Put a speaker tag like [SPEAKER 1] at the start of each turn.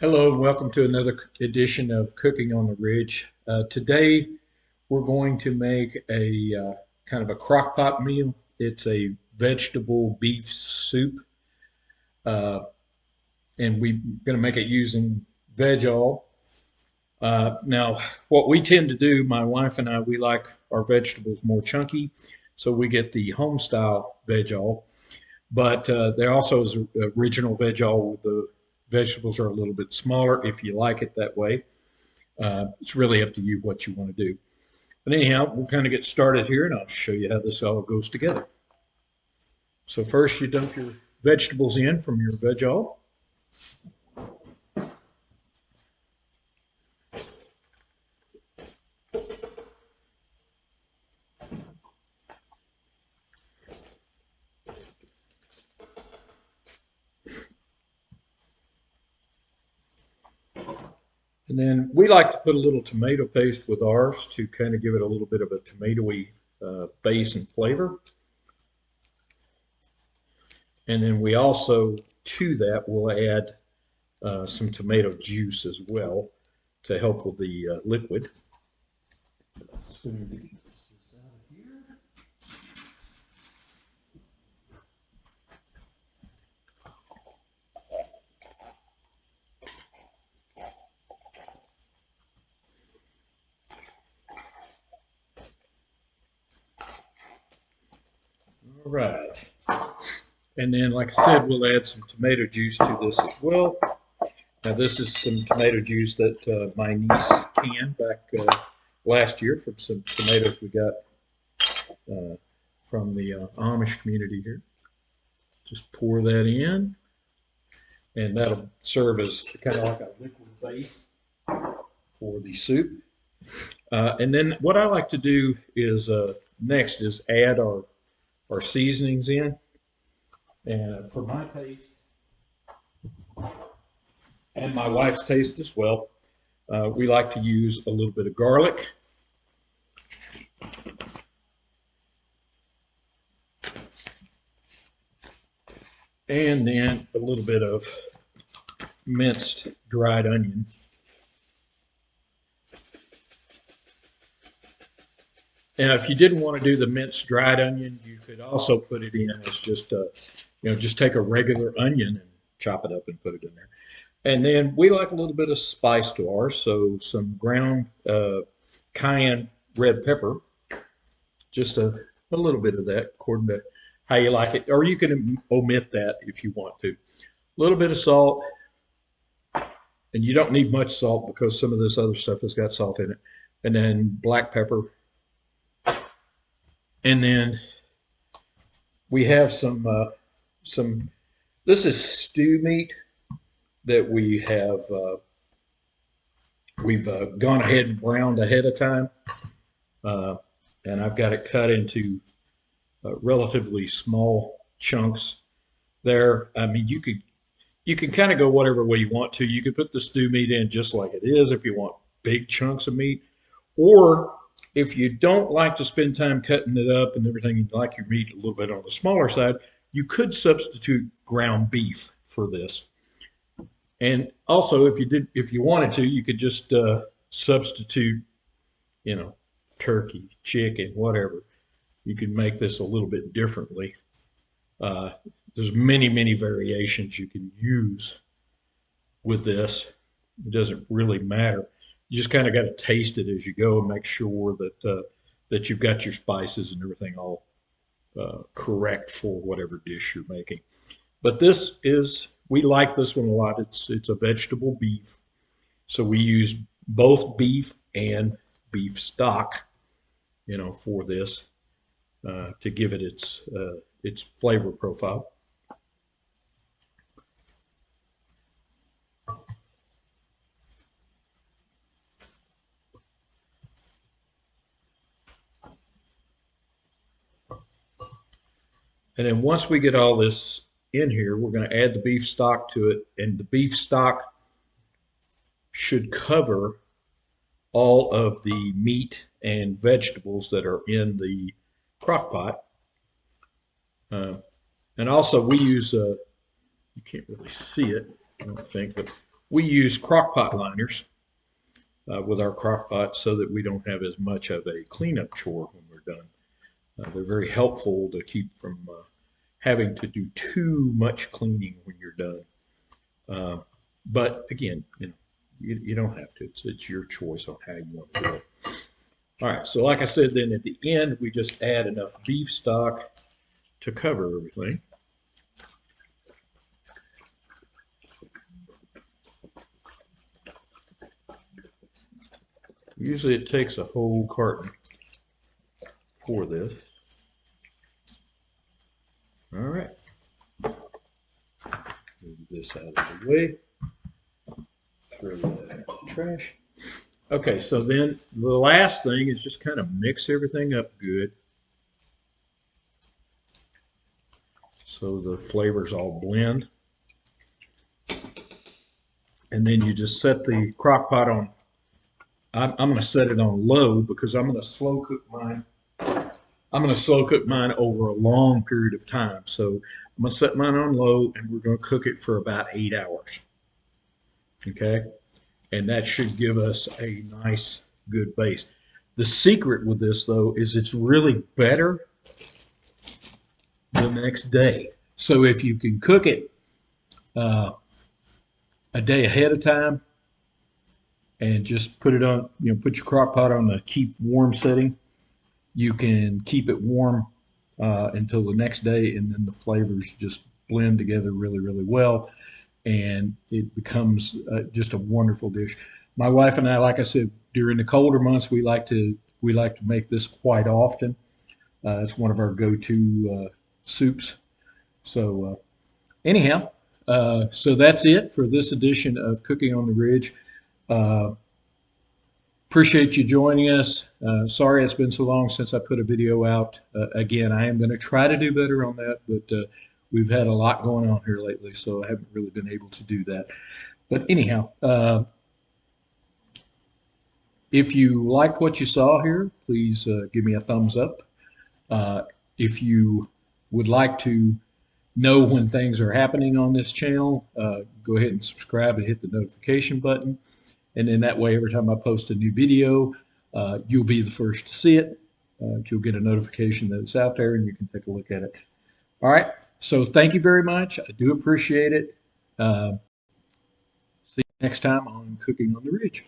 [SPEAKER 1] Hello and welcome to another edition of Cooking on the Ridge. Today we're going to make a kind of a crock pot meal. It's a vegetable beef soup, uh, and we're going to make it using Vegall. Now, what we tend to do, my wife and I, we like our vegetables more chunky, so we get the homestyle Vegall. But there also is original Vegall. The vegetables are a little bit smaller if you like it that way. It's really up to you what you want to do. But anyhow, we'll kind of get started here and I'll show you how this all goes together. So first you dump your vegetables in from your Vegall. And then we like to put a little tomato paste with ours to kind of give it a little bit of a tomatoey base and flavor. And then we also, to that, will add some tomato juice as well to help with the liquid. Spoon to get this out of here. All right. And then, like I said, we'll add some tomato juice to this as well. Now, this is some tomato juice that my niece canned back last year from some tomatoes we got from the Amish community here. Just pour that in, and that'll serve as kind of like a liquid base for the soup. And then what I like to do is next is add our seasonings in. And for my taste and my wife's taste as well, we like to use a little bit of garlic. And then a little bit of minced dried onion. Now, if you didn't want to do the minced dried onion, you could also put it in as just just take a regular onion and chop it up and put it in there. And then we like a little bit of spice to ours, so some ground cayenne red pepper, just a little bit of that according to how you like it, or you can omit that if you want to. A little bit of salt, and you don't need much salt because some of this other stuff has got salt in it. And then black pepper. And then we have some. This is stew meat that we've gone ahead and browned ahead of time, and I've got it cut into relatively small chunks. There, I mean, you can kind of go whatever way you want to. You could put the stew meat in just like it is if you want big chunks of meat, or if you don't like to spend time cutting it up and everything, you like your meat a little bit on the smaller side, you could substitute ground beef for this. And also, if you wanted to, you could just substitute, turkey, chicken, whatever. You can make this a little bit differently. Uh, there's many variations you can use with this. It doesn't really matter. You just kind of got to taste it as you go and make sure that you've got your spices and everything all correct for whatever dish you're making. But we like this one a lot. It's a vegetable beef, so we use both beef and beef stock, for this to give it its flavor profile. And then once we get all this in here, we're going to add the beef stock to it, and the beef stock should cover all of the meat and vegetables that are in the crock pot. And also we use, you can't really see it, I don't think, but We use crockpot liners with our crockpot so that we don't have as much of a cleanup chore when we're done. They're very helpful to keep from having to do too much cleaning when you're done. But again, you don't have to. It's your choice on how you want to do it. All right, so like I said, then at the end, we just add enough beef stock to cover everything. Usually it takes a whole carton for this. All right. Move this out of the way. Throw that in the trash. Okay, so then the last thing is just kind of mix everything up good so the flavors all blend. And then you just set the crock pot on. I'm going to set it on low because I'm going to slow cook mine. I'm going to slow cook mine over a long period of time. So I'm going to set mine on low, and we're going to cook it for about 8 hours. Okay, and that should give us a nice, good base. The secret with this, though, is it's really better the next day. So if you can cook it a day ahead of time and just put it on, put your crock pot on the keep warm setting, you can keep it warm until the next day, and then the flavors just blend together really, really well, and it becomes just a wonderful dish. My wife and I, like I said, during the colder months, we like to make this quite often. It's one of our go-to soups. So anyhow, so that's it for this edition of Cooking on the Ridge. Appreciate you joining us. Sorry it's been so long since I put a video out. Again, I am going to try to do better on that, but we've had a lot going on here lately, so I haven't really been able to do that. But anyhow, if you liked what you saw here, please give me a thumbs up. If you would like to know when things are happening on this channel, go ahead and subscribe and hit the notification button. And then that way, every time I post a new video, you'll be the first to see it. You'll get a notification that it's out there and you can take a look at it. All right. So thank you very much. I do appreciate it. See you next time on Cooking on the Ridge.